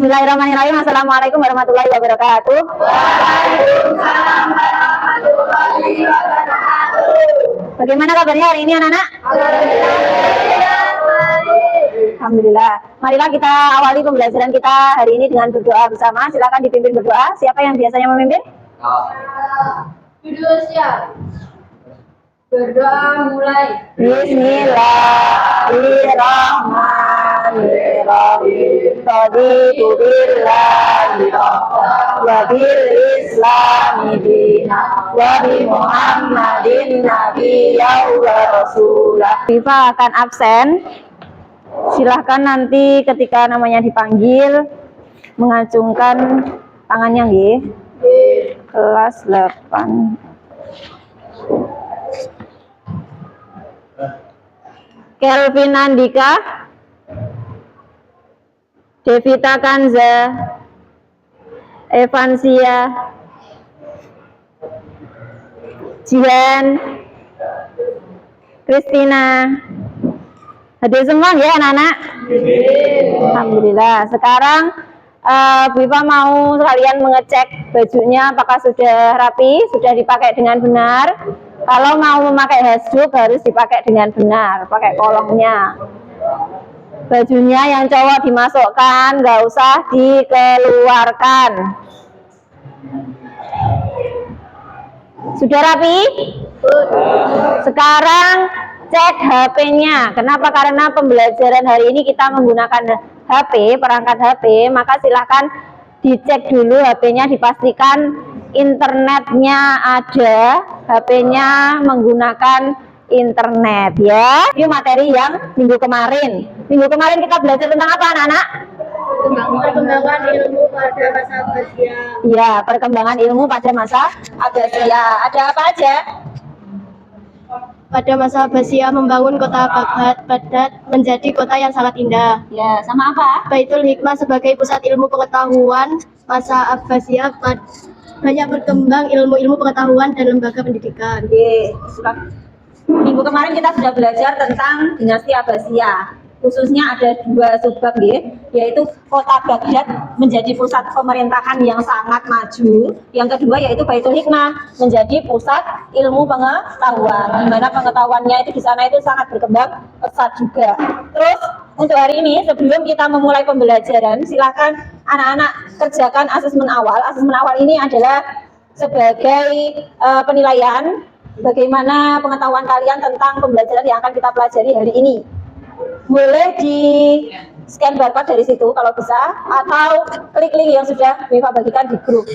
Bismillahirrahmanirrahim. Assalamualaikum warahmatullahi wabarakatuh. Waalaikumsalam warahmatullahi wabarakatuh. Bagaimana kabarnya hari ini anak-anak? Alhamdulillah. Marilah kita awali pembelajaran kita hari ini dengan berdoa bersama. Silakan dipimpin berdoa. Siapa yang biasanya memimpin? Video siap. Berdoa mulai. Bismillahirrahmanirrahim. Raditu billahi rabban wa bil islami dinan wa bi Muhammadin nabiyyan wa rasulah. Viva akan absen. Silahkan nanti ketika namanya dipanggil mengacungkan tangannya nggih. Kelas 8. Kelvin Andika, Devita Kanza, Evansia, Jihan, Kristina. Hadir semua ya anak-anak? Alhamdulillah. Sekarang Bu Iva mau sekalian mengecek bajunya apakah sudah rapi, sudah dipakai dengan benar. Kalau mau memakai hasduk harus dipakai dengan benar, pakai kolongnya. Bajunya yang cowok dimasukkan, nggak usah dikeluarkan. Sudah rapi? Sekarang cek HP-nya. Kenapa? Karena pembelajaran hari ini kita menggunakan HP, perangkat HP, maka silahkan dicek dulu HP-nya, dipastikan internetnya ada, HP-nya menggunakan internet ya. Ini materi yang minggu kemarin. Minggu kemarin kita belajar tentang apa anak-anak? Perkembangan ilmu pada masa Abbasiyah. Ya, perkembangan ilmu pada masa Abbasiyah. Ada apa aja? Pada masa Abbasiyah membangun kota Baghdad menjadi kota yang sangat indah. Ya, sama apa? Baitul Hikmah sebagai pusat ilmu pengetahuan masa Abbasiyah banyak berkembang ilmu-ilmu pengetahuan dan lembaga pendidikan. Minggu kemarin kita sudah belajar tentang dinasti Abbasiyah. Khususnya ada 2 subbab yaitu kota Baghdad menjadi pusat pemerintahan yang sangat maju. Yang kedua yaitu Baitul Hikmah menjadi pusat ilmu pengetahuan, di mana pengetahuannya itu di sana itu sangat berkembang pesat juga. Terus untuk hari ini sebelum kita memulai pembelajaran, silakan anak-anak kerjakan asesmen awal. Asesmen awal ini adalah sebagai penilaian bagaimana pengetahuan kalian tentang pembelajaran yang akan kita pelajari hari ini. Boleh di scan barcode dari situ kalau bisa, atau klik link yang sudah Viva bagikan di grup.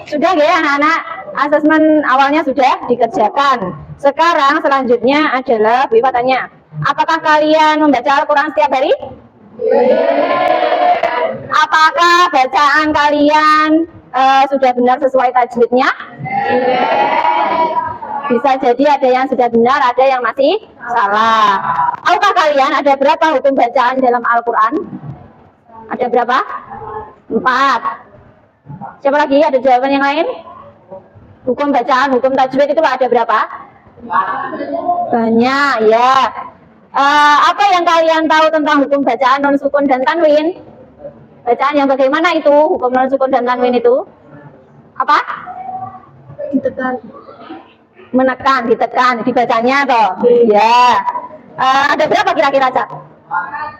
Sudah ya anak-anak, asesmen awalnya sudah dikerjakan. Sekarang selanjutnya adalah Viva tanya, apakah kalian membaca Al-Quran setiap hari? Apakah bacaan kalian sudah benar sesuai tajwidnya? Bisa jadi ada yang sudah benar, ada yang masih salah. Tahukah kalian ada berapa hukum bacaan dalam Al-Quran? Ada berapa? 4. Siapa lagi? Ada jawaban yang lain? Hukum bacaan, hukum tajwid itu ada berapa? Banyak ya. Apa yang kalian tahu tentang hukum bacaan non sukun dan tanwin? Bacaan yang bagaimana itu? Hukum non sukun dan tanwin itu apa? Ditekan. Menekan, ditekan, dibacanya toh. Ya. Ada berapa kira-kira, Cak?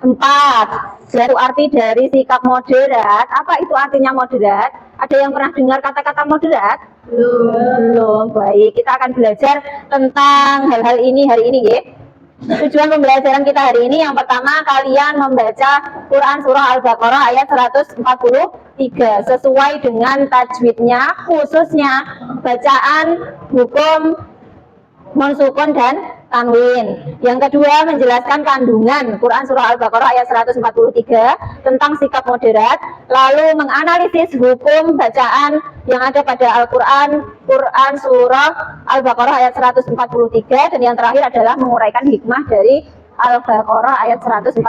4. Itu arti dari sikap moderat. Apa itu artinya moderat? Ada yang pernah dengar kata-kata moderat? Belum. Baik, kita akan belajar tentang hal-hal ini hari ini ya. Tujuan pembelajaran kita hari ini yang pertama, kalian membaca Quran Surah Al-Baqarah ayat 143 sesuai dengan tajwidnya, khususnya bacaan hukum monsukun dan tanwin. Yang kedua, menjelaskan kandungan Quran Surah Al-Baqarah ayat 143 tentang sikap moderat, lalu menganalisis hukum bacaan yang ada pada Al-Quran, Quran Surah Al-Baqarah ayat 143, dan yang terakhir adalah menguraikan hikmah dari Al-Baqarah ayat 143.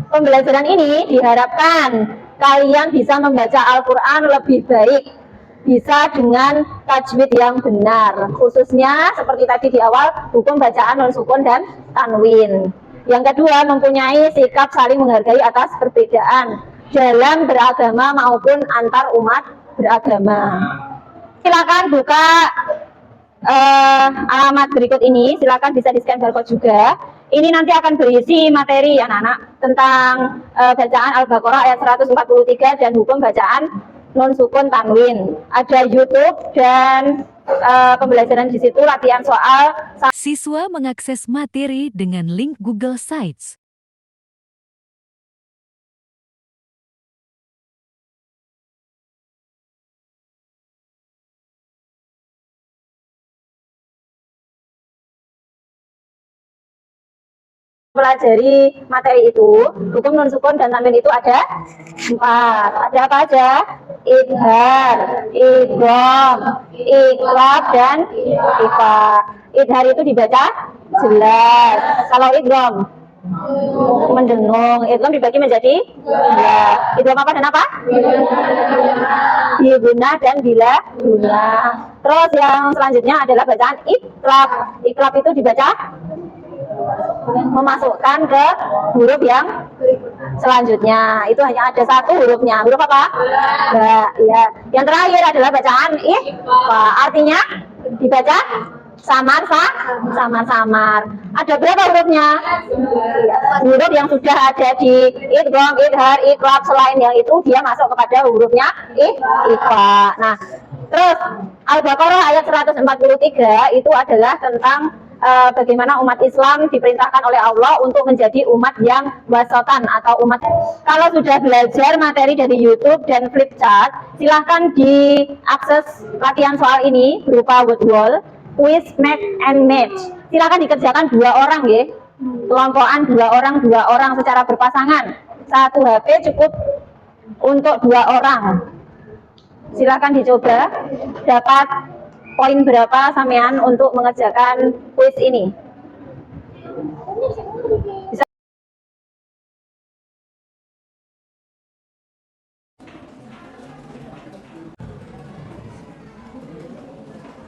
Pembelajaran ini diharapkan kalian bisa membaca Al-Quran lebih baik, bisa dengan tajwid yang benar, khususnya seperti tadi di awal, hukum bacaan non sukun dan tanwin. Yang kedua, mempunyai sikap saling menghargai atas perbedaan dalam beragama maupun antar umat beragama. Silakan buka alamat berikut ini, silakan bisa di scan barcode juga. Ini nanti akan berisi materi anak-anak tentang bacaan Al-Baqarah ayat 143 dan hukum bacaan non sukun tanwin. Ada YouTube dan pembelajaran di situ, latihan soal. Siswa mengakses materi dengan link Google Sites. Pelajari materi itu, hukum non sukun dan tanwin itu ada 4. Ada apa aja? Idhar, idgham, iqlab, dan ifa. Idhar itu dibaca jelas. Kalau idgham mendengung, idgham dibagi menjadi 2. Idgham apa dan apa? Biguna dan bila guna. Terus yang selanjutnya adalah bacaan iqlab. Iqlab itu dibaca memasukkan ke huruf yang selanjutnya. Itu hanya ada 1 hurufnya. Huruf apa? Ba. Ya. Yang terakhir adalah bacaan ikhfa. Artinya dibaca samar-samar. Ada berapa hurufnya? Huruf yang sudah ada di idgham, idhar, iqlab, selain yang itu dia masuk kepada hurufnya ikhfa. Nah, terus Al-Baqarah ayat 143 itu adalah tentang bagaimana umat Islam diperintahkan oleh Allah untuk menjadi umat yang wasatan atau umat. Kalau sudah belajar materi dari YouTube dan Flipchart, silahkan diakses latihan soal ini berupa word wall, quiz, match, and match. Silahkan dikerjakan 2 orang ya, kelompokan 2 orang secara berpasangan. 1 HP cukup untuk 2 orang. Silahkan dicoba, dapat poin berapa sampean untuk mengerjakan kuis ini. Bisa.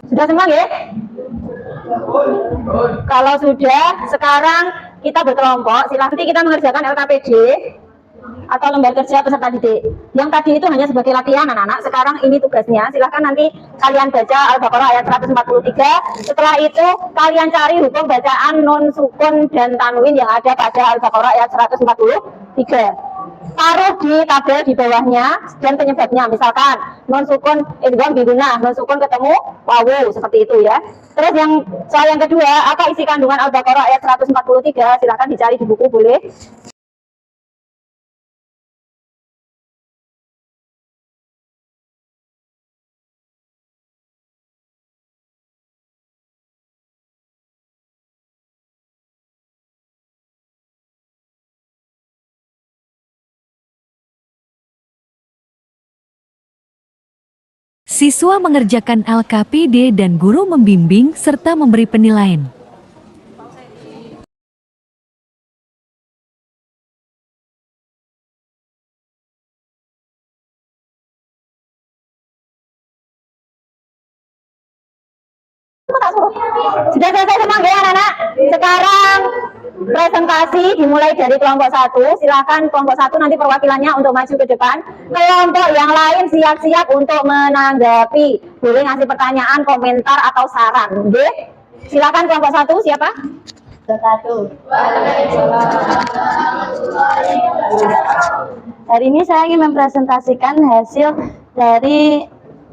Sudah semua ya? Kalau sudah, sekarang kita berkelompok. Silahkan kita mengerjakan LKPD atau lembar kerja peserta didik. Yang tadi itu hanya sebagai latihan anak-anak. Sekarang ini tugasnya. Silahkan nanti kalian baca Al-Baqarah ayat 143. Setelah itu kalian cari hukum bacaan non sukun dan tanwin yang ada pada Al-Baqarah ayat 143. Taruh di tabel di bawahnya dan penyebabnya. Misalkan non sukun idgham biguna, non sukun ketemu wawu, seperti itu ya. Terus yang soal yang kedua, apa isi kandungan Al-Baqarah ayat 143? Silahkan dicari di buku boleh. Siswa mengerjakan LKPD dan guru membimbing serta memberi penilaian. Sudah selesai semua ya anak-anak? Sekarang presentasi dimulai dari kelompok 1. Silakan kelompok 1 nanti perwakilannya untuk maju ke depan. Kelompok yang lain siap-siap untuk menanggapi. Boleh ngasih pertanyaan, komentar, atau saran. Oke? Silakan kelompok 1, siapa? 1. Hari ini saya ingin mempresentasikan hasil dari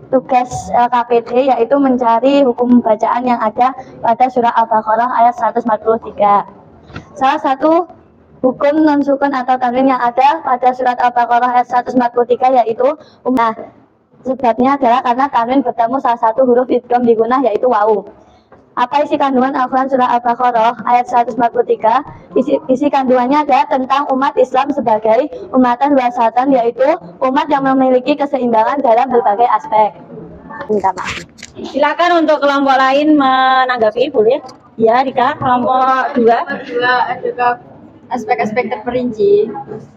tugas LKPD, yaitu mencari hukum bacaan yang ada pada surah Al-Baqarah ayat 143. Salah satu hukum non sukun atau tanwin yang ada pada surat Al-Baqarah ayat 143 yaitu sebabnya adalah karena tanwin bertemu salah satu huruf idgham digunah yaitu wawu. Apa isi kandungan Al-Quran surah Al-Baqarah ayat 143? Isi kandungannya adalah tentang umat Islam sebagai umatan wasatan, yaitu umat yang memiliki keseimbangan dalam berbagai aspek. Minta maaf. Silakan untuk kelompok lain menanggapi, boleh? Ya, Rika, kelompok 2. aspek-aspek terperinci.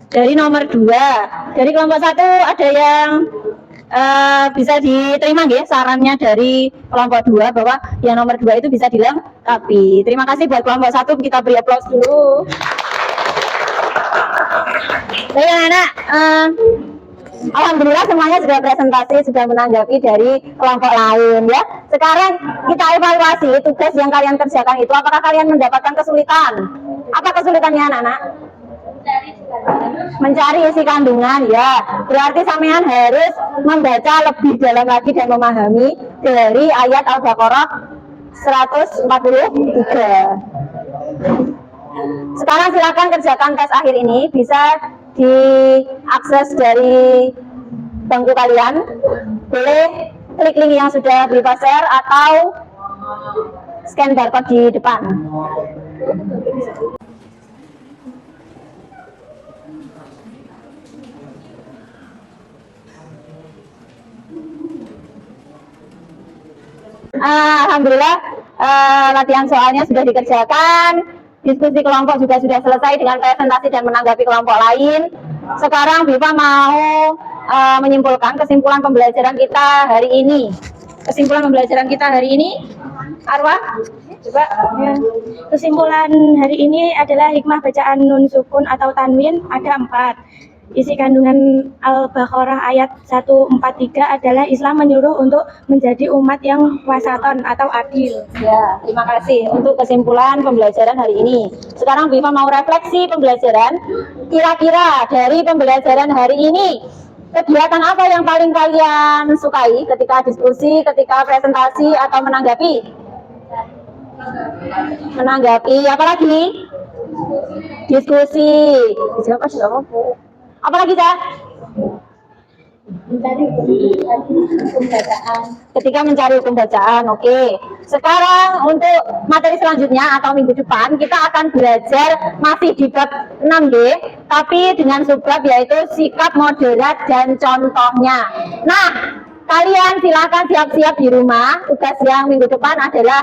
Dari nomor 2, dari kelompok 1 ada yang bisa diterima nggih sarannya dari kelompok 2 bahwa yang nomor 2 itu bisa dilengkapi. Terima kasih buat kelompok 1, kita beri aplaus dulu. Baik anak-anak, alhamdulillah semuanya sudah presentasi, sudah menanggapi dari kelompok lain ya. Sekarang kita evaluasi tugas yang kalian kerjakan itu, apakah kalian mendapatkan kesulitan? Apa kesulitannya anak-anak? Mencari isi kandungan ya. Berarti sampean harus membaca lebih dalam lagi dan memahami dari ayat Al-Baqarah 143. Sekarang silakan kerjakan tes akhir ini, bisa diakses dari bangku kalian. Boleh klik link yang sudah Briva share atau scan barcode di depan. Alhamdulillah latihan soalnya sudah dikerjakan, diskusi kelompok juga sudah selesai dengan presentasi dan menanggapi kelompok lain. Sekarang Briva mau menyimpulkan kesimpulan pembelajaran kita hari ini. Kesimpulan pembelajaran kita hari ini, Arwah, coba. Ya. Kesimpulan hari ini adalah hikmah bacaan nun sukun atau tanwin ada 4. Isi kandungan Al-Baqarah ayat 143 adalah Islam menyuruh untuk menjadi umat yang wasaton atau adil. Ya, terima kasih untuk kesimpulan pembelajaran hari ini. Sekarang Briva mau refleksi pembelajaran. Kira-kira dari pembelajaran hari ini, kegiatan apa yang paling kalian sukai ketika diskusi, ketika presentasi, atau menanggapi? Menanggapi, apa lagi? Diskusi. Siapa sih? Apa lagi, Cak? Ketika mencari hukum bacaan, oke. Sekarang untuk materi selanjutnya atau minggu depan kita akan belajar masih di bab 6D, tapi dengan subbab yaitu sikap moderat dan contohnya. Nah, kalian silakan siap-siap di rumah. Tugas yang minggu depan adalah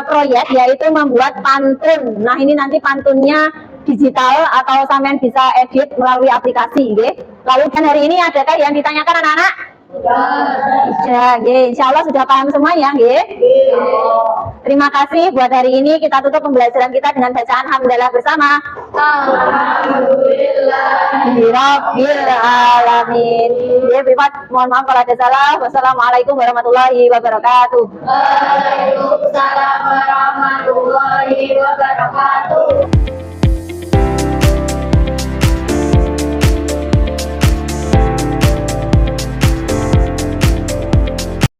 proyek, yaitu membuat pantun. Nah, ini nanti pantunnya digital atau sampean bisa edit melalui aplikasi, nggih. Lalu dan hari ini adakah yang ditanyakan anak-anak? Ya, insya Allah sudah paham semua ya, nggih. Terima kasih buat hari ini. Kita tutup pembelajaran kita dengan bacaan hamdalah bersama. Alhamdulillahirabbil alamin. Ya, Bibat, mohon maaf kalau ada salah. Wassalamualaikum warahmatullahi wabarakatuh. Waalaikumsalam warahmatullahi wabarakatuh.